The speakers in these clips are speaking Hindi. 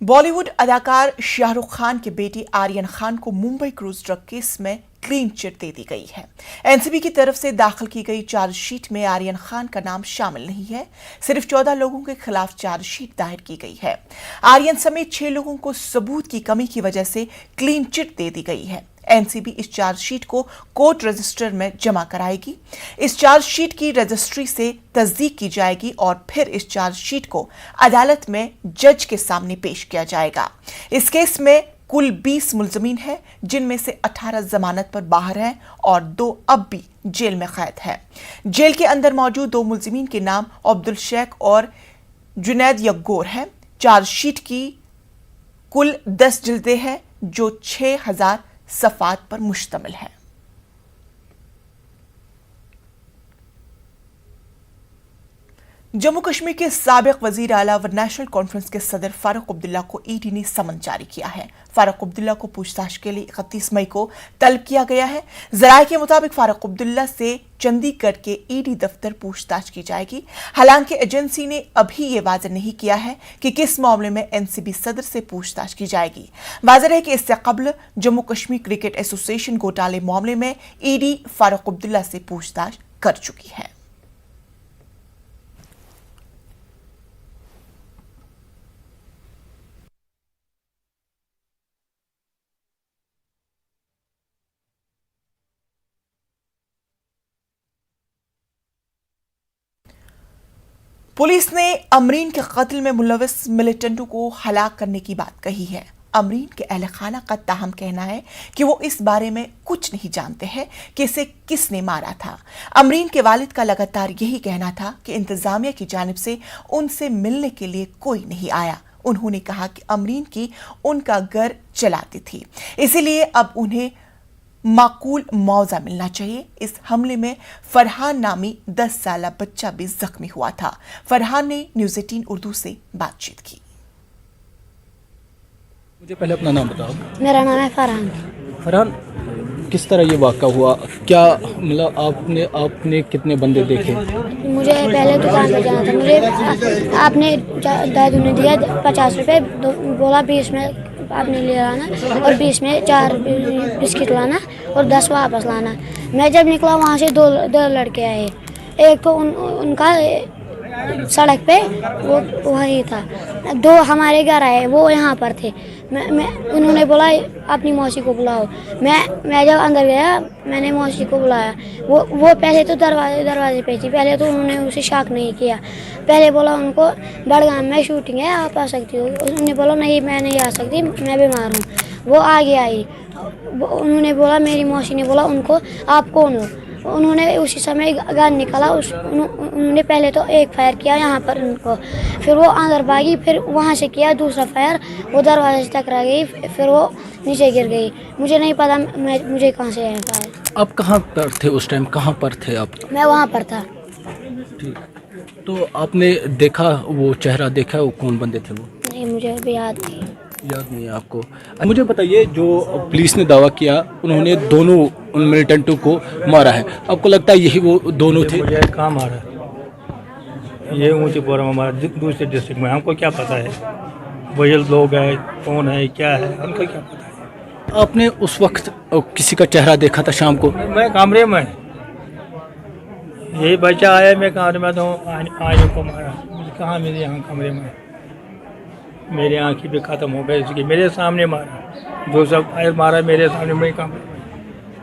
बॉलीवुड अदाकार शाहरुख खान की बेटी आर्यन खान को मुंबई क्रूज ड्रग केस में क्लीन चिट दे दी गई है। एनसीबी की तरफ से दाखिल की गई चार्जशीट में आर्यन खान का नाम शामिल नहीं है। सिर्फ 14 लोगों के खिलाफ चार्जशीट दायर की गई है। आर्यन समेत 6 लोगों को सबूत की कमी की वजह से क्लीन चिट दे दी गई है। एनसीबी इस चार्जशीट को कोर्ट रजिस्टर में जमा कराएगी। इस चार्जशीट की रजिस्ट्री से तस्दीक की जाएगी और फिर इस चार्जशीट को अदालत में जज के सामने पेश किया जाएगा। इस केस में कुल 20 मुलजमीन हैं, जिनमें से 18 जमानत पर बाहर हैं और 2 अब भी जेल में कैद हैं। जेल के अंदर मौजूद 2 मुलजमीन के नाम अब्दुल शेख और जुनैद यग्गोर हैं। चार्जशीट की कुल 10 जिल्दें हैं, जो 6000 सफ़ात पर मुश्तमिल है। जम्मू कश्मीर के साबिक वजीर आला व नेशनल कॉन्फ्रेंस के सदर फारूक अब्दुल्ला को ईडी ने समन जारी किया है। फारूक अब्दुल्ला को पूछताछ के लिए 31 मई को तलब किया गया है। जराये के मुताबिक फारूक अब्दुल्ला से चंडीगढ़ के ईडी दफ्तर पूछताछ की जाएगी। हालांकि एजेंसी ने अभी ये वाज़ेह नहीं किया है कि किस मामले में एनसीबी सदर से पूछताछ की जाएगी। वाज़ेह है कि इससे कबल जम्मू कश्मीर क्रिकेट एसोसिएशन घोटाले मामले में ईडी फारूक अब्दुल्ला से पूछताछ कर चुकी है। पुलिस ने अमरीन के कत्ल में मुलविस मिलिटेंटों को हलाक करने की बात कही है। अमरीन के अहल खाना का ताहम कहना है कि वो इस बारे में कुछ नहीं जानते हैं कि इसे किसने मारा था। अमरीन के वालिद का लगातार यही कहना था कि इंतजामिया की जानिब से उनसे मिलने के लिए कोई नहीं आया। उन्होंने कहा कि अमरीन की उनका घर चलाती थी, इसीलिए अब उन्हें माकूल मुआवजा मिलना चाहिए। इस हमले में फरहान नामी 10 साला बच्चा भी जख्मी हुआ था। फरहान ने न्यूज़ 18 उर्दू से बातचीत की। मुझे पहले अपना नाम बताओ। मेरा नाम है फरहान। फरहान, किस तरह ये वाक़ा हुआ? क्या मतलब आपने कितने बंदे देखे? मुझे पहले दुकान पे जाना था। मुझे आपने दादू ने दिया 50 रुपये, बोला 20 में आपने ले लाना और 20 में 4 बिस्किट लाना और 10 वापस लाना। मैं जब निकला वहाँ से दो लड़के आए। एक तो उनका सड़क पे वो वही था, 2 हमारे घर आए, वो यहाँ पर थे। उन्होंने बोला अपनी मौसी को बुलाओ। मैं जब अंदर गया, मैंने मौसी को बुलाया। वो पहले तो दरवाजे पे थी। पहले तो उन्होंने उसे शक नहीं किया। पहले बोला उनको बड़गाम में शूटिंग है, आप आ सकती हो। उन्होंने बोला नहीं, मैं नहीं आ सकती, मैं बीमार हूँ। वो आगे आई। उन्होंने बोला, मेरी मौसी ने बोला उनको, आप कौन हो? उन्होंने उसी समय गन निकाला। उन्होंने पहले तो एक फायर किया यहाँ पर उनको, फिर वो अंदर भागी, फिर वहाँ से किया दूसरा फायर, वो दरवाजे से टकरा गई, फिर वो नीचे गिर गई। मुझे नहीं पता मुझे कहाँ से आया फायर। आप कहाँ पर थे उस टाइम? कहाँ पर थे आप? मैं वहाँ पर था। ठीक, तो आपने देखा, वो चेहरा देखा, वो कौन बंदे थे वो? नहीं, मुझे अभी याद नहीं है आपको? मुझे बताइए, जो पुलिस ने दावा किया उन्होंने दोनों उन मिलिटेंटों को मारा है, आपको लगता है यही वो दोनों थे? मुझे कहाँ मारा? ये ऊँची बोरा में मारा, दूसरे डिस्ट्रिक्ट में। हमको क्या पता है वही लोग है, कौन है, क्या है, हमको क्या पता है। आपने उस वक्त किसी का चेहरा देखा था शाम को? मैं कमरे में, यही बच्चा आया, मैं कमरे में तो आने को मारा। कहाँ मेरे यहाँ कमरे में, मेरी आँखें भी ख़त्म हो गई इसकी। मेरे सामने मारा, जो सब फायर मारा मेरे सामने, मैं कमरे में,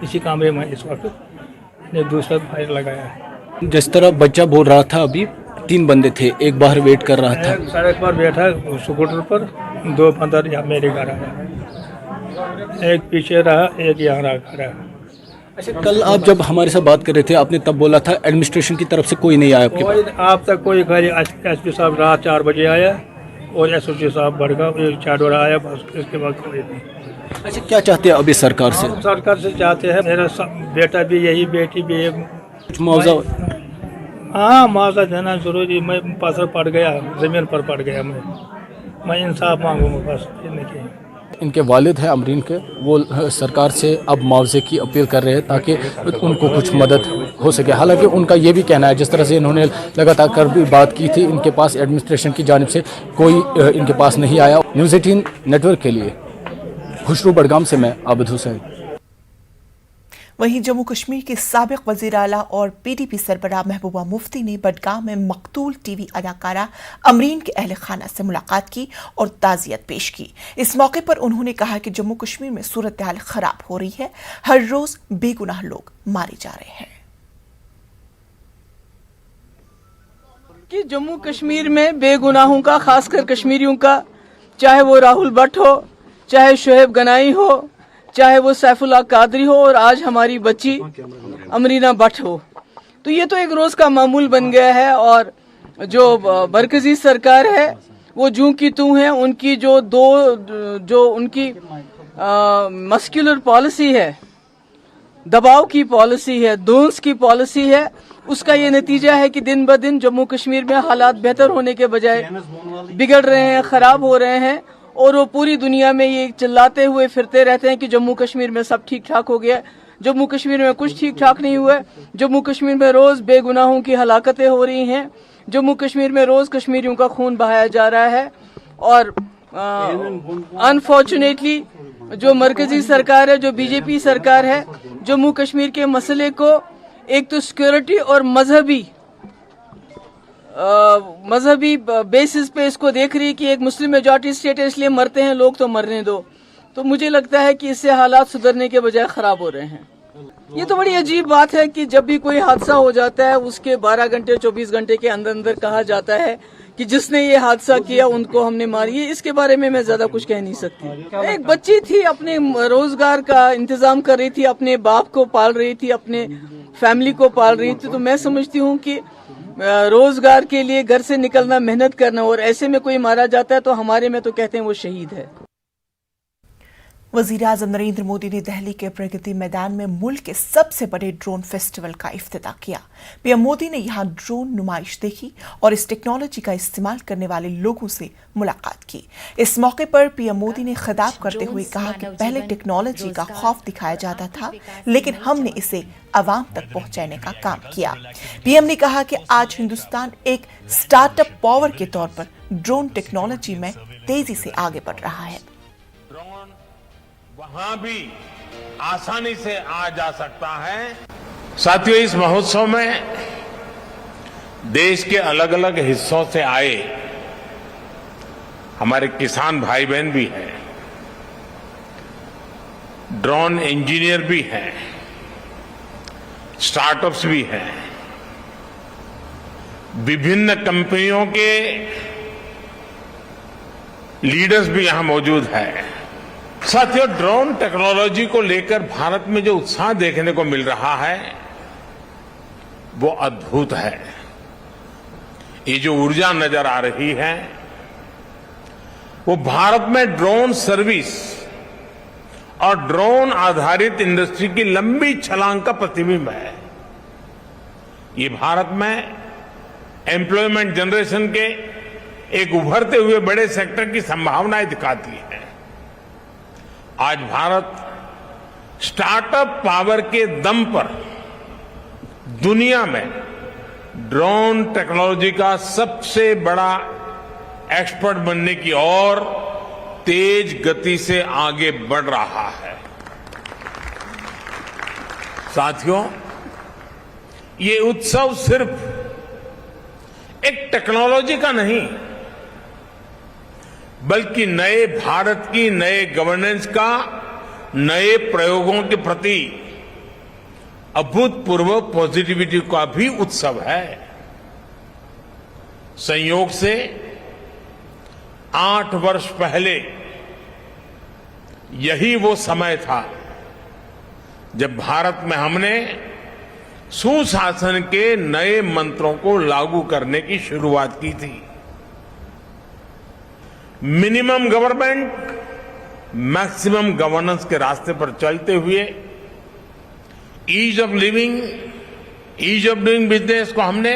इसी कमरे में इस वक्त ने दूसरा फायर लगाया है। जिस तरह बच्चा बोल रहा था, अभी 3 बंदे थे, एक बाहर वेट कर रहा था। सड़क पर बैठा स्कूटर पर, 2 अंदर यहाँ मेरे घर आया, एक पीछे रहा, एक यहाँ रहा। अच्छा, कल आप जब हमारे साथ बात कर रहे थे, आपने तब बोला था एडमिनिस्ट्रेशन की तरफ से कोई नहीं आया आपके पास? आप तक कोई खाली एसपी साहब रात 4 बजे आया और एसओसी साहब बड़गा 4 आया, बस इसके बाद कोई नहीं। अच्छा, क्या चाहते हैं अभी सरकार से? हम सरकार से चाहते हैं, मेरा बेटा भी यही, बेटी भी है, कुछ मुआवजा? हाँ, मुआवजा देना जरूरी। मैं पत्थर पड़ गया, ज़मीन पर पड़ गया, मैं इंसाफ मांगूंगा, बस। इनके वालिद हैं अमरीन के, वो सरकार से अब मुआवजे की अपील कर रहे हैं ताकि उनको कुछ मदद हो सके। हालांकि उनका ये भी कहना है, जिस तरह से इन्होंने लगातार कर भी बात की थी, इनके पास एडमिनिस्ट्रेशन की जानिब से कोई इनके पास नहीं आया। न्यूज़ 18 नेटवर्क के लिए खुशरू बडगाम से मैं आबिद हुसैन। वहीं जम्मू कश्मीर के साबिक वजीर आला और पीडीपी सरबराह महबूबा मुफ्ती ने बडगाम में मकतूल टीवी अदाकारा अमरीन के अहल खाना से मुलाकात की और ताज़ियत पेश की। इस मौके पर उन्होंने कहा कि जम्मू कश्मीर में सूरत हाल खराब हो रही है, हर रोज बेगुनाह लोग मारे जा रहे हैं। कि जम्मू कश्मीर में बेगुनाहों का, खासकर कश्मीरियों का, चाहे वो राहुल भट्ट हो, चाहे शोएब गनाई हो, चाहे वो सैफुल्लाह कादरी हो और आज हमारी बच्ची अमरीना भट्ट हो, तो ये तो एक रोज का मामूल बन गया है। और जो मरकजी सरकार है वो जूं की तू है, उनकी जो उनकी मस्कुलर पॉलिसी है, दबाव की पॉलिसी है, दोन्स की पॉलिसी है, उसका ये नतीजा है कि दिन ब दिन जम्मू कश्मीर में हालात बेहतर होने के बजाय बिगड़ रहे हैं, खराब हो रहे हैं। और वो पूरी दुनिया में ये चिल्लाते हुए फिरते रहते हैं कि जम्मू कश्मीर में सब ठीक ठाक हो गया। जम्मू कश्मीर में कुछ ठीक ठाक नहीं हुआ। जम्मू कश्मीर में रोज बेगुनाहों की हलाकतें हो रही हैं। जम्मू कश्मीर में रोज कश्मीरियों का खून बहाया जा रहा है। और अनफॉर्चुनेटली जो मरकजी सरकार है, जो बीजेपी सरकार है, जम्मू कश्मीर के मसले को एक तो सिक्योरिटी और मजहबी बेसिस पे इसको देख रही कि एक मुस्लिम मेजॉरिटी स्टेट है इसलिए मरते हैं लोग तो मरने दो। तो मुझे लगता है कि इससे हालात सुधरने के बजाय खराब हो रहे हैं। ये तो बड़ी अजीब बात है कि जब भी कोई हादसा हो जाता है उसके 12 घंटे 24 घंटे के अंदर अंदर कहा जाता है कि जिसने ये हादसा किया उनको हमने मारी। इसके बारे में मैं ज्यादा कुछ कह नहीं सकती। एक बच्ची थी, अपने रोजगार का इंतजाम कर रही थी, अपने बाप को पाल रही थी, अपने फैमिली को पाल रही थी। तो मैं समझती हूँ कि रोजगार के लिए घर से निकलना, मेहनत करना, और ऐसे में कोई मारा जाता है तो हमारे में तो कहते हैं वो शहीद है। वजीर आजम नरेंद्र मोदी ने दिल्ली के प्रगति मैदान में मुल्क के सबसे बड़े ड्रोन फेस्टिवल का इफ्तिताह किया। पीएम मोदी ने यहां ड्रोन नुमाइश देखी और इस टेक्नोलॉजी का इस्तेमाल करने वाले लोगों से मुलाकात की। इस मौके पर पीएम मोदी ने खिताब करते हुए कहा कि पहले टेक्नोलॉजी का खौफ दिखाया जाता था, लेकिन हमने इसे अवाम तक पहुंचाने का काम किया। पीएम ने कहा कि आज हिंदुस्तान एक स्टार्टअप पावर के तौर पर ड्रोन टेक्नोलॉजी में तेजी से आगे बढ़ रहा है। वहां भी आसानी से आ जा सकता है। साथियों, इस महोत्सव में देश के अलग अलग हिस्सों से आए हमारे किसान भाई बहन भी हैं, ड्रोन इंजीनियर भी हैं, स्टार्टअप्स भी हैं, विभिन्न कंपनियों के लीडर्स भी यहां मौजूद हैं। साथियों, ड्रोन टेक्नोलॉजी को लेकर भारत में जो उत्साह देखने को मिल रहा है वो अद्भुत है। ये जो ऊर्जा नजर आ रही है वो भारत में ड्रोन सर्विस और ड्रोन आधारित इंडस्ट्री की लंबी छलांग का प्रतिबिंब है। ये भारत में एम्प्लॉयमेंट जनरेशन के एक उभरते हुए बड़े सेक्टर की संभावनाएं दिखाती है। आज भारत स्टार्टअप पावर के दम पर दुनिया में ड्रोन टेक्नोलॉजी का सबसे बड़ा एक्सपर्ट बनने की ओर तेज गति से आगे बढ़ रहा है। साथियों, ये उत्सव सिर्फ एक टेक्नोलॉजी का नहीं बल्कि नए भारत की, नए गवर्नेंस का, नए प्रयोगों के प्रति अभूतपूर्व पॉजिटिविटी का भी उत्सव है। संयोग से 8 वर्ष पहले यही वो समय था जब भारत में हमने सुशासन के नए मंत्रों को लागू करने की शुरुआत की थी। मिनिमम गवर्नमेंट, मैक्सिमम गवर्नेंस के रास्ते पर चलते हुए ease of living, ease of doing business को हमने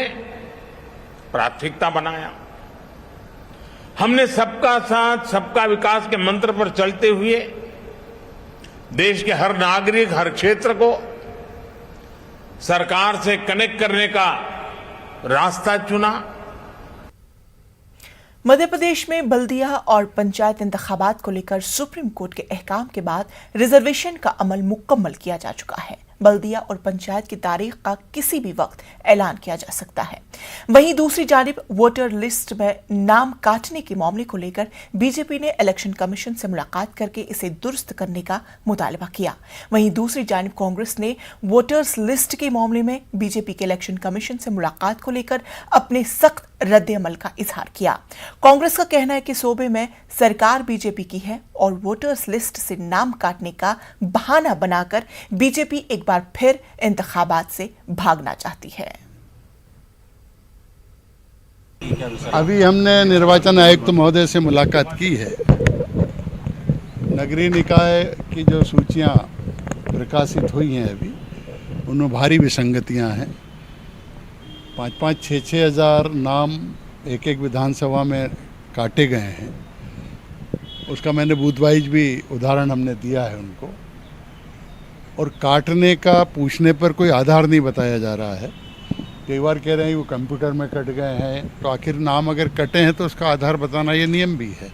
प्राथमिकता बनाया। हमने सबका साथ सबका विकास के मंत्र पर चलते हुए देश के हर नागरिक, हर क्षेत्र को सरकार से कनेक्ट करने का रास्ता चुना। मध्य प्रदेश में बल्दिया और पंचायत इंतखाबात को लेकर सुप्रीम कोर्ट के अहकाम के बाद रिजर्वेशन का अमल मुकम्मल किया जा चुका है। बल्दिया और पंचायत की तारीख का किसी भी वक्त ऐलान किया जा सकता है। वहीं दूसरी जानिब वोटर लिस्ट में नाम काटने के मामले को लेकर बीजेपी ने इलेक्शन कमीशन से मुलाकात करके इसे दुरुस्त करने का मुतालबा किया। वहीं दूसरी जानिब कांग्रेस ने वोटर्स लिस्ट के मामले में बीजेपी के इलेक्शन कमीशन से मुलाकात को लेकर अपने सख्त रद्द-ए-अमल का इजहार किया। कांग्रेस का कहना है कि सूबे में सरकार बीजेपी की है और वोटर्स लिस्ट से नाम काटने का बहाना बनाकर बीजेपी एक बार फिर इंतखाबात से भागना चाहती है। अभी हमने निर्वाचन आयुक्त महोदय से मुलाकात की है। नगरीय निकाय की जो सूचियां प्रकाशित हुई हैं अभी उनमें भारी विसंगतियां हैं। 5-5, 6-6 हज़ार नाम एक विधानसभा में काटे गए हैं। उसका मैंने बूथ वाइज भी उदाहरण हमने दिया है उनको, और काटने का पूछने पर कोई आधार नहीं बताया जा रहा है। कई बार कह रहे हैं वो कंप्यूटर में कट गए हैं, तो आखिर नाम अगर कटे हैं तो उसका आधार बताना ये नियम भी है।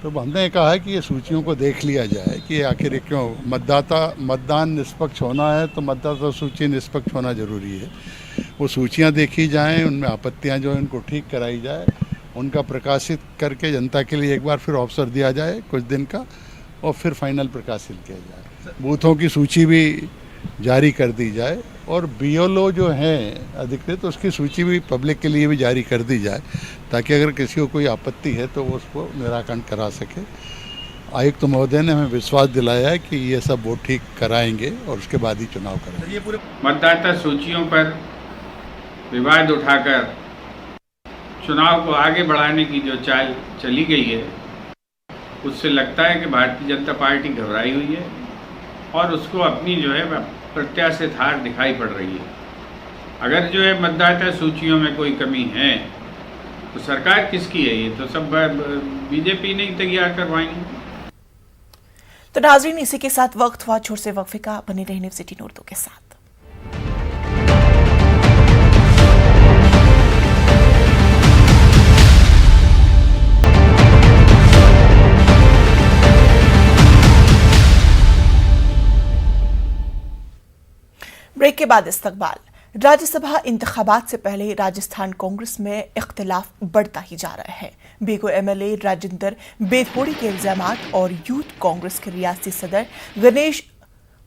तो हमने कहा है कि ये सूचियों को देख लिया जाए कि आखिर क्यों मतदान निष्पक्ष होना है तो मतदाता सूची निष्पक्ष होना जरूरी है। वो सूचियां देखी जाएं, उनमें आपत्तियां जो है उनको ठीक कराई जाए, उनका प्रकाशित करके जनता के लिए एक बार फिर अवसर दिया जाए कुछ दिन का, और फिर फाइनल प्रकाशित किया जाए। बूथों की सूची भी जारी कर दी जाए और BLO जो हैं अधिकृत तो उसकी सूची भी पब्लिक के लिए भी जारी कर दी जाए, ताकि अगर किसी को कोई आपत्ति है तो वो उसको निराकरण करा सके। आयुक्त महोदय ने हमें विश्वास दिलाया है कि ये सब वो ठीक कराएंगे और उसके बाद ही चुनाव करेंगे। मतदाता सूचियों पर विवाद उठाकर चुनाव को आगे बढ़ाने की जो चाल चली गई है, उससे लगता है कि भारतीय जनता पार्टी घबराई हुई है और उसको अपनी जो है प्रत्याशित हार दिखाई पड़ रही है। अगर जो है मतदाता सूचियों में कोई कमी है तो सरकार किसकी है? ये तो सब बीजेपी ने ही तैयार करवाएंगे। तो नाज़रीन, इसी के साथ वक्त हुआ छोटे से वक्फे का। बने रहे न्यूज़ 18 उर्दू के साथ। ब्रेक के बाद इस्तकबाल। राज्यसभा इंतखाबात से पहले राजस्थान कांग्रेस में इख्तिलाफ बढ़ता ही जा रहा है। बेगो MLA राजेंद्र बेधोड़ी के इल्जामात और यूथ कांग्रेस के रियासती सदर गणेश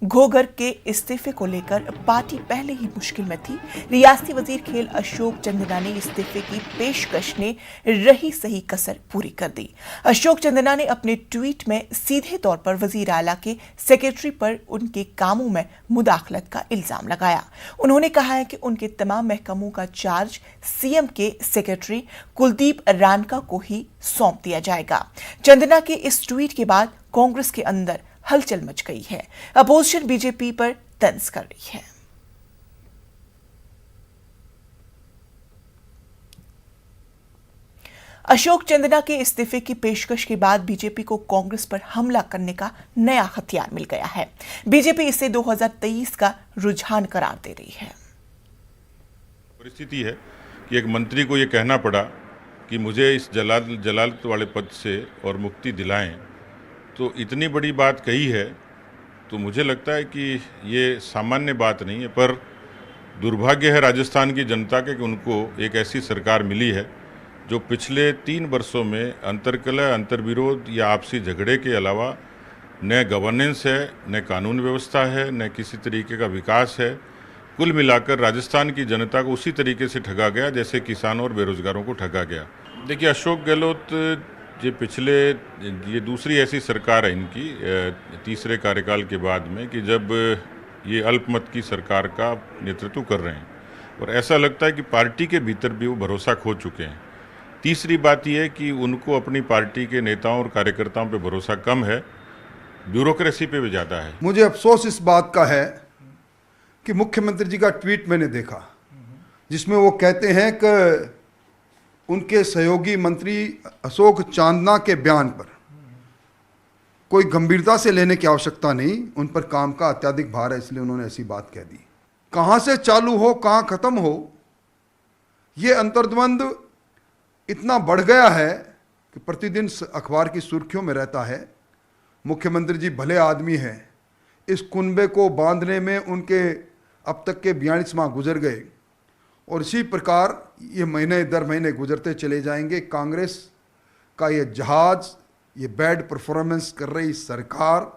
घोगर के इस्तीफे को लेकर पार्टी पहले ही मुश्किल में थी। रियासती वजीर खेल अशोक चंदना ने इस्तीफे की पेशकश ने रही सही कसर पूरी कर दी। अशोक चंदना ने अपने ट्वीट में सीधे तौर पर वजीर आला के सेक्रेटरी पर उनके कामों में मुदाखलत का इल्जाम लगाया। उन्होंने कहा है कि उनके तमाम महकमों का चार्ज CM के सेक्रेटरी कुलदीप रानका को ही सौंप दिया जाएगा। चंदना के इस ट्वीट के बाद कांग्रेस के अंदर हलचल मच गई है। अपोजिशन बीजेपी पर तंज कर रही है। अशोक चंदना के इस्तीफे की पेशकश के बाद बीजेपी को कांग्रेस पर हमला करने का नया हथियार मिल गया है। बीजेपी इसे 2023 का रुझान करार दे रही है। परिस्थिति है कि एक मंत्री को यह कहना पड़ा कि मुझे इस जलालत वाले पद से और मुक्ति दिलाएं, तो इतनी बड़ी बात कही है, तो मुझे लगता है कि ये सामान्य बात नहीं है। पर दुर्भाग्य है राजस्थान की जनता के कि उनको एक ऐसी सरकार मिली है जो पिछले 3 वर्षों में अंतर्कलह, अंतर्विरोध या आपसी झगड़े के अलावा न गवर्नेंस है, न कानून व्यवस्था है, न किसी तरीके का विकास है। कुल मिलाकर राजस्थान की जनता को उसी तरीके से ठगा गया जैसे किसानों और बेरोजगारों को ठगा गया। देखिए, अशोक गहलोत ये दूसरी ऐसी सरकार है इनकी तीसरे कार्यकाल के बाद में कि जब ये अल्पमत की सरकार का नेतृत्व कर रहे हैं, और ऐसा लगता है कि पार्टी के भीतर भी वो भरोसा खो चुके हैं। तीसरी बात यह है कि उनको अपनी पार्टी के नेताओं और कार्यकर्ताओं पे भरोसा कम है, ब्यूरोक्रेसी पे भी ज़्यादा है। मुझे अफसोस इस बात का है कि मुख्यमंत्री जी का ट्वीट मैंने देखा जिसमें वो कहते हैं कि उनके सहयोगी मंत्री अशोक चांदना के बयान पर कोई गंभीरता से लेने की आवश्यकता नहीं। उन पर काम का अत्यधिक भार है, इसलिए उन्होंने ऐसी बात कह दी। कहाँ से चालू हो कहाँ ख़त्म हो, ये अंतर्द्वंद इतना बढ़ गया है कि प्रतिदिन अखबार की सुर्खियों में रहता है। मुख्यमंत्री जी भले आदमी हैं, इस कुनबे को बांधने में उनके अब तक के 42 माह गुजर गए और इसी प्रकार ये महीने दर महीने गुजरते चले जाएंगे। कांग्रेस का ये जहाज़, ये बैड परफॉर्मेंस कर रही सरकार,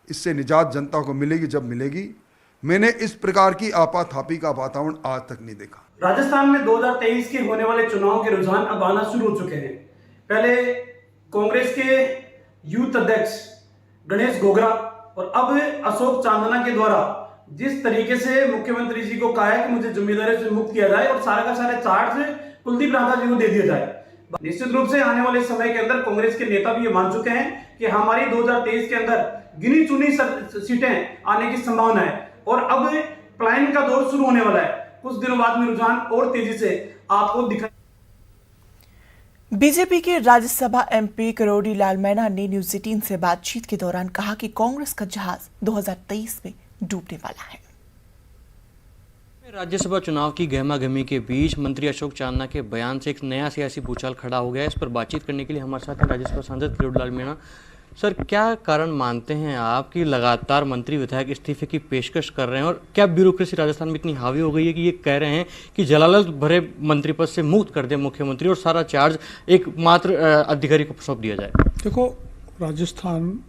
इससे निजात जनता को मिलेगी जब मिलेगी। मैंने इस प्रकार की आपाधापी का वातावरण आज तक नहीं देखा। राजस्थान में 2023 के होने वाले चुनाव के रुझान अब आना शुरू हो चुके हैं। पहले कांग्रेस के यूथ अध्यक्ष गणेश घोगरा और अब अशोक चांदना के द्वारा जिस तरीके से मुख्यमंत्री जी को कहा है कि मुझे जिम्मेदारी से मुक्त किया जाए और सारा का सारा चार्ज कुलदीप राठौर जी को दे दिया जाए। निश्चित रूप से आने वाले समय के अंदर कांग्रेस के नेता भी ये मान चुके हैं कि हमारी 2023 के अंदर गिनी चुनी सीटें आने की संभावना है और अब प्लान का दौर शुरू होने वाला है। कुछ दिनों बाद में रुझान और तेजी से आपको दिखाई। बीजेपी के राज्यसभा एमपी करोड़ी लाल मीणा ने न्यूज 18 से बातचीत के दौरान कहा कि कांग्रेस का जहाज 2023 में डूबने वाला है। राज्यसभा चुनाव की गहमागहमी के बीच मंत्री अशोक चांदना के बयान से एक नया सियासी भूचाल खड़ा हो गया है। इस पर बातचीत करने के लिए हमारे साथ हैं राज्यसभा सांसद करोड़ी लाल मीणा। सर, क्या कारण मानते हैं आप कि लगातार मंत्री विधायक इस्तीफे की पेशकश कर रहे हैं और क्या ब्यूरोक्रेसी राजस्थान में इतनी हावी हो गई है कि ये कह रहे हैं कि जलालत भरे मंत्री पद से मुक्त कर दे मुख्यमंत्री और सारा चार्ज एक मात्र अधिकारी को सौंप दिया जाए? देखो, राजस्थान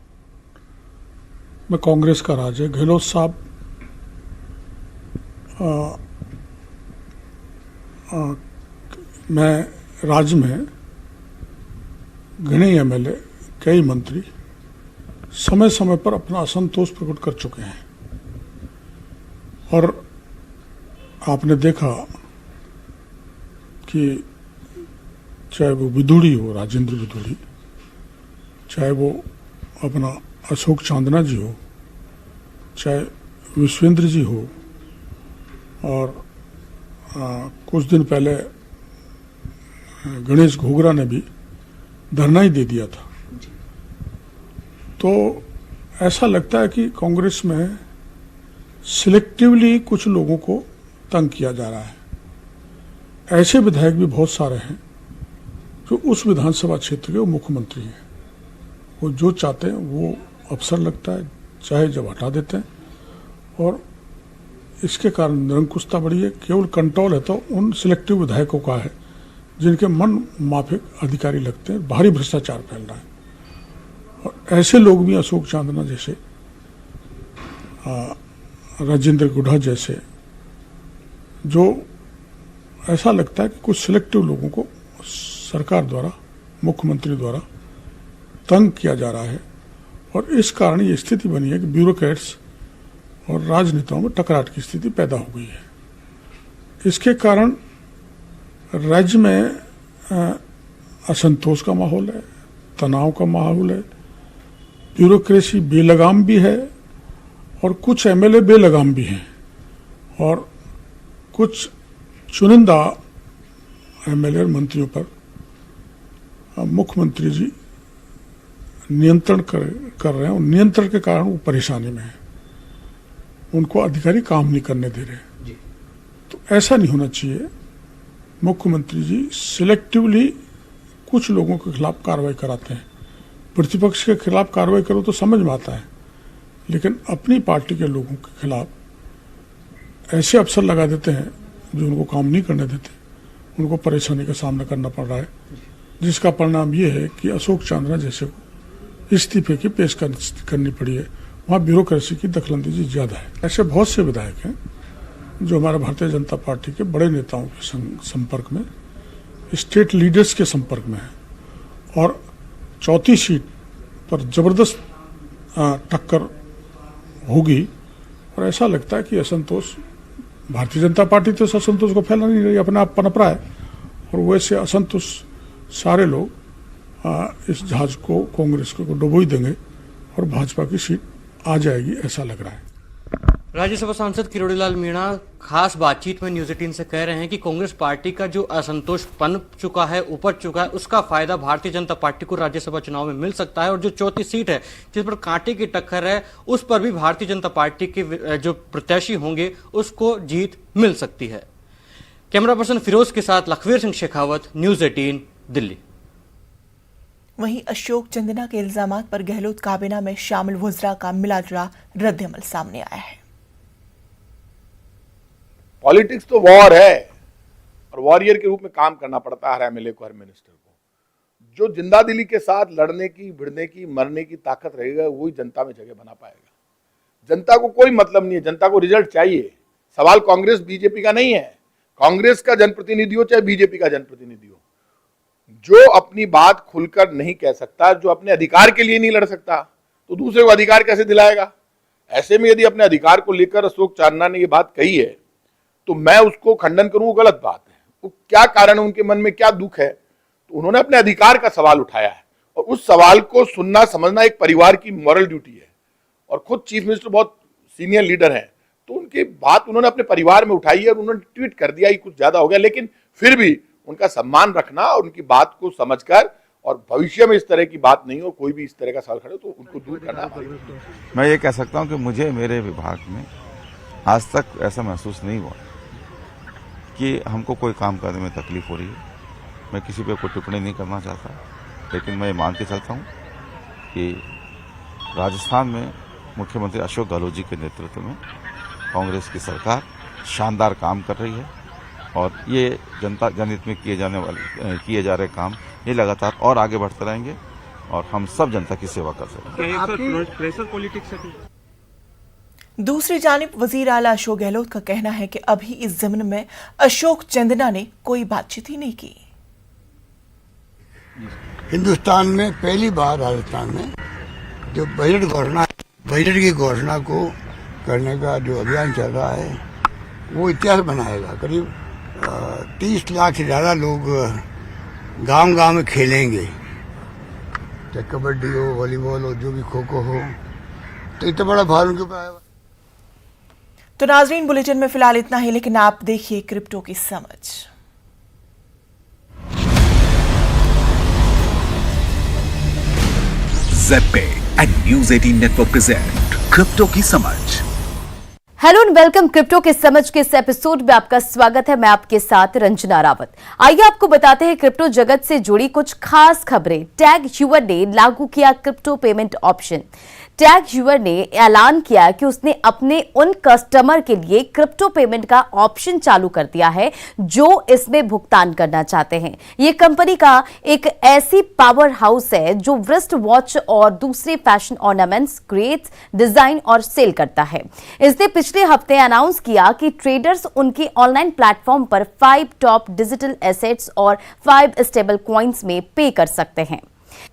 में कांग्रेस का राज है। गहलोत साहब मैं राज्य में घने एमएलए, कई मंत्री समय समय पर अपना असंतोष प्रकट कर चुके हैं और आपने देखा कि चाहे वो विधुड़ी हो, राजेंद्र विधुड़ी, चाहे वो अपना अशोक चांदना जी हो, चाहे विश्वेंद्र जी हो और कुछ दिन पहले गणेश घोगरा ने भी धरना ही दे दिया था। तो ऐसा लगता है कि कांग्रेस में सिलेक्टिवली कुछ लोगों को तंग किया जा रहा है। ऐसे विधायक भी बहुत सारे हैं जो उस विधानसभा क्षेत्र के वो मुख्यमंत्री हैं, वो जो चाहते हैं वो अफसर लगता है, चाहे जब हटा देते हैं और इसके कारण निरंकुशता बढ़ी है। केवल कंट्रोल है तो उन सिलेक्टिव विधायकों का है जिनके मन माफिक अधिकारी लगते हैं। भारी भ्रष्टाचार फैल रहा है और ऐसे लोग भी अशोक चांदना जैसे, राजेंद्र गुढ़ा जैसे, जो ऐसा लगता है कि कुछ सिलेक्टिव लोगों को सरकार द्वारा, मुख्यमंत्री द्वारा तंग किया जा रहा है और इस कारण ये स्थिति बनी है कि ब्यूरोक्रेट्स और राजनेताओं में टकराट की स्थिति पैदा हो गई है। इसके कारण राज्य में असंतोष का माहौल है, तनाव का माहौल है, ब्यूरोक्रेसी बेलगाम भी है और कुछ एमएलए बेलगाम भी हैं और कुछ चुनिंदा एमएलए और मंत्रियों पर मुख्यमंत्री जी नियंत्रण कर रहे हैं और नियंत्रण के कारण वो परेशानी में है। उनको अधिकारी काम नहीं करने दे रहे। तो ऐसा नहीं होना चाहिए। मुख्यमंत्री जी सिलेक्टिवली कुछ लोगों के खिलाफ कार्रवाई कराते हैं। प्रतिपक्ष के खिलाफ कार्रवाई करो तो समझ में आता है, लेकिन अपनी पार्टी के लोगों के खिलाफ ऐसे अफसर लगा देते हैं जो उनको काम नहीं करने देते, उनको परेशानी का सामना करना पड़ रहा है, जिसका परिणाम ये है कि अशोक चांदना जैसे को इस्तीफे की पेश करनी पड़ी है। वहाँ ब्यूरोक्रेसी की दखलंदाजी ज़्यादा है। ऐसे बहुत से विधायक हैं जो हमारे भारतीय जनता पार्टी के बड़े नेताओं के संपर्क में, स्टेट लीडर्स के संपर्क में हैं और चौथी सीट पर जबरदस्त टक्कर होगी और ऐसा लगता है कि असंतोष, भारतीय जनता पार्टी तो इस असंतोष को फैला नहीं रही, अपने आप पनप रहा है और वैसे असंतुष्ट सारे लोग इस जहाज को, कांग्रेस को डुबो ही देंगे और भाजपा की सीट आ जाएगी, ऐसा लग रहा है। राज्यसभा सांसद किरोड़ीलाल मीणा खास बातचीत में न्यूज 18 से कह रहे हैं कि कांग्रेस पार्टी का जो असंतोष पनप चुका है, उपज चुका है, उसका फायदा भारतीय जनता पार्टी को राज्यसभा चुनाव में मिल सकता है और जो चौथी सीट है जिस पर कांटे की टक्कर है उस पर भी भारतीय जनता पार्टी के जो प्रत्याशी होंगे उसको जीत मिल सकती है। कैमरा पर्सन फिरोज के साथ लखवीर सिंह शेखावत, न्यूज 18 दिल्ली। वहीं अशोक चंदना के इल्जामात पर गहलोत काबीना में शामिल वज़रा का मिलाजुला रद्दअमल सामने आया है। पॉलिटिक्स तो वॉर है और वॉरियर के रूप में काम करना पड़ता है हर एमएलए को, हर मिनिस्टर को। जो जिंदा दिली के साथ लड़ने की, भिड़ने की, मरने की ताकत रहेगा वही जनता में जगह बना पाएगा। जनता को कोई मतलब नहीं है, जनता को रिजल्ट चाहिए। सवाल कांग्रेस बीजेपी का नहीं है, कांग्रेस का जनप्रतिनिधि हो चाहे बीजेपी का जनप्रतिनिधि हो, जो अपनी बात खुलकर नहीं कह सकता, जो अपने अधिकार के लिए नहीं लड़ सकता, तो दूसरे को अधिकार कैसे दिलाएगा। ऐसे में यदि अपने अधिकार को लेकर अशोक चांदना ने ये बात कही है तो मैं उसको खंडन करूं, वो गलत बात है। वो क्या कारण है, उनके मन में क्या दुख है, तो उन्होंने अपने अधिकार का सवाल उठाया है और उस सवाल को सुनना समझना एक परिवार की मॉरल ड्यूटी है। और खुद चीफ मिनिस्टर बहुत सीनियर लीडर हैं, तो उनकी बात उन्होंने अपने परिवार में उठाई है और उन्होंने ट्वीट कर दिया, ये कुछ ज्यादा हो गया। लेकिन फिर भी उनका सम्मान रखना और उनकी बात को समझकर और भविष्य में इस तरह की बात नहीं हो, कोई भी इस तरह का सवाल खड़े तो उनको दूर करना। मैं ये कह सकता हूं कि मुझे मेरे विभाग में आज तक ऐसा महसूस नहीं हुआ कि हमको कोई काम करने में तकलीफ हो रही है। मैं किसी पे कोई टिप्पणी नहीं करना चाहता, लेकिन मैं मान के चलता हूँ कि राजस्थान में मुख्यमंत्री अशोक गहलोत जी के नेतृत्व में कांग्रेस की सरकार शानदार काम कर रही है और ये जनता जनहित में किए जा रहे काम ये लगातार और आगे बढ़ते रहेंगे और हम सब जनता की सेवा कर सकेंगे। दूसरी जानिब वजीर आला अशोक गहलोत का कहना है कि अभी इस जमीन में अशोक चंदना ने कोई बातचीत ही नहीं की। हिंदुस्तान में पहली बार राजस्थान में जो बजट की घोषणा को करने का जो अभियान चल रहा है वो इतिहास बनाएगा। करीब 30 लाख से ज़्यादा लोग गांव-गांव में खेलेंगे, चाहे कबड्डी हो, वॉलीबॉल हो, जो भी खो खो हो, तो इतना बड़ा भार उनके ऊपर आएगा। तो नाजरीन, बुलेटिन में फिलहाल इतना ही, लेकिन आप देखिए क्रिप्टो की समझ। ZebPay and news 18 network present crypto की समझ। हेलो एंड वेलकम क्रिप्टो के समझ के इस एपिसोड में आपका स्वागत है। मैं आपके साथ रंजना रावत। आइए आपको बताते हैं क्रिप्टो जगत से जुड़ी कुछ खास खबरें। टैग ह्यूअर ने लागू किया crypto payment option. Tag Heuer ने ऐलान किया कि उसने अपने उन कस्टमर के लिए क्रिप्टो पेमेंट का ऑप्शन चालू कर दिया है जो इसमें भुगतान करना चाहते हैं। ये कंपनी का एक ऐसी पावर हाउस है जो रिस्ट वॉच और दूसरे फैशन ऑर्नामेंट्स क्रिएट, डिजाइन और सेल करता है। इसने पिछले हफ्ते अनाउंस किया कि ट्रेडर्स उनके ऑनलाइन प्लेटफॉर्म पर 5 टॉप डिजिटल एसेट्स और 5 स्टेबल कॉइन्स में पे कर सकते हैं।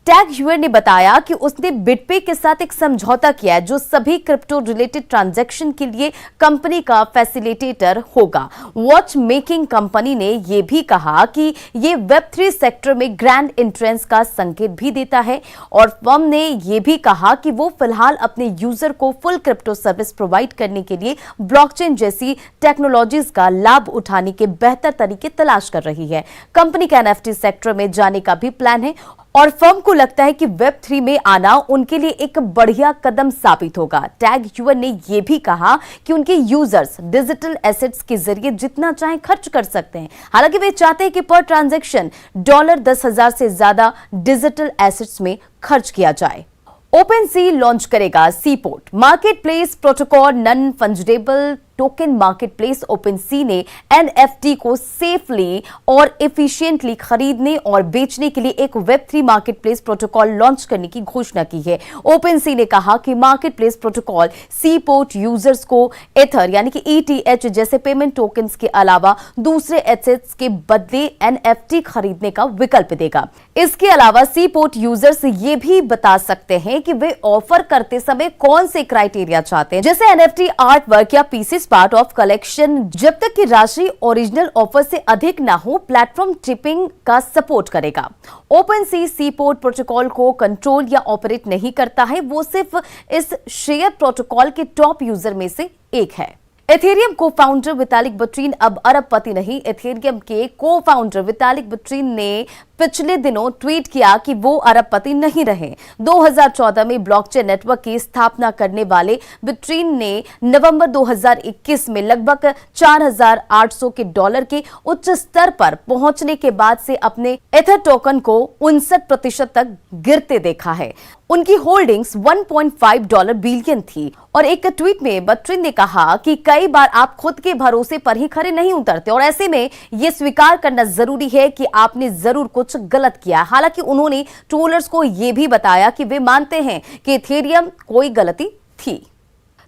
टैग ह्यूअर ने बताया कि उसने बिटपे के साथ एक समझौता किया है जो सभी क्रिप्टो रिलेटेड ट्रांजैक्शन के लिए कंपनी का फैसिलिटेटर होगा। वॉच मेकिंग कंपनी ने यह भी कहा कि यह वेब3 सेक्टर में ग्रैंड एंट्रेंस का संकेत भी देता है और फर्म ने यह भी कहा कि वो फिलहाल अपने यूजर को फुल क्रिप्टो सर्विस प्रोवाइड करने के लिए ब्लॉकचेन जैसी टेक्नोलॉजीज का लाभ उठाने के बेहतर तरीके तलाश कर रही है। कंपनी का एनएफटी सेक्टर में जाने का भी प्लान है और फर्म को लगता है कि वेब3 में आना उनके लिए एक बढ़िया कदम साबित होगा। टैग ह्यूअर ने यह भी कहा कि उनके यूजर्स डिजिटल एसेट्स के जरिए जितना चाहे खर्च कर सकते हैं। हालांकि वे चाहते हैं कि पर ट्रांजैक्शन $10,000 से ज्यादा डिजिटल एसेट्स में खर्च किया जाए। ओपनसी लॉन्च करेगा C port market place protocol non fungible token marketplace OpenSea ने एनएफटी को सेफली और एफिशिएंटली खरीदने और बेचने के लिए एक वेब3 मार्केटप्लेस प्रोटोकॉल लॉन्च करने की घोषणा की है। ओपनसी ने कहा कि मार्केटप्लेस प्रोटोकॉल सीपोर्ट यूजर्स को एथर यानी कि ETH जैसे पेमेंट टोकन्स के अलावा दूसरे एसेट्स के बदले एनएफटी खरीदने का विकल्प देगा। इसके अलावा सीपोर्ट यूजर्स ये भी बता सकते हैं कि वे ऑफर करते समय कौन से क्राइटेरिया चाहते हैं, जैसे एनएफटी आर्ट वर्क या पीसेस पार्ट ऑफ कलेक्शन। जब तक कि राशि ओरिजिनल ऑफर से अधिक ना हो, प्लेटफॉर्म टिपिंग का सपोर्ट करेगा। ओपनसी सीपोर्ट प्रोटोकॉल को कंट्रोल या ऑपरेट नहीं करता है, वो सिर्फ इस शेयर प्रोटोकॉल के टॉप यूजर में से एक है। एथेरियम को फाउंडर वितालिक बुटेरिन अब अरबपति नहीं। एथेरियम के को फाउंडर वितालिक बुटेरिन ने पिछले दिनों ट्वीट किया कि वो अरबपति नहीं रहे। 2014 में ब्लॉकचेन नेटवर्क की स्थापना करने वाले बुटेरिन ने नवंबर 2021 में लगभग $4,800 के डॉलर के उच्च स्तर पर पहुंचने के बाद से अपने एथर टोकन को 59% तक गिरते देखा है। उनकी होल्डिंग्स $1.5 बिलियन थी और एक ट्वीट में बुटेरिन ने कहा कि कई बार आप खुद के भरोसे पर ही खरे नहीं उतरते और ऐसे में यह स्वीकार करना जरूरी है कि आपने जरूर कुछ गलत किया। हालांकि उन्होंने ट्रोलर्स को यह भी बताया कि वे मानते हैं कि इथेरियम कोई गलती थी।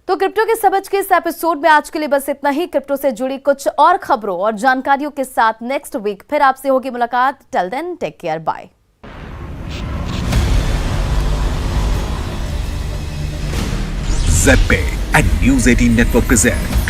तो क्रिप्टो के समझ के इस एपिसोड में आज के लिए बस इतना ही। क्रिप्टो से जुड़ी कुछ और खबरों और जानकारियों के साथ नेक्स्ट वीक फिर आपसे होगी मुलाकात। Till then take care, bye. ZPay and News 18 Network present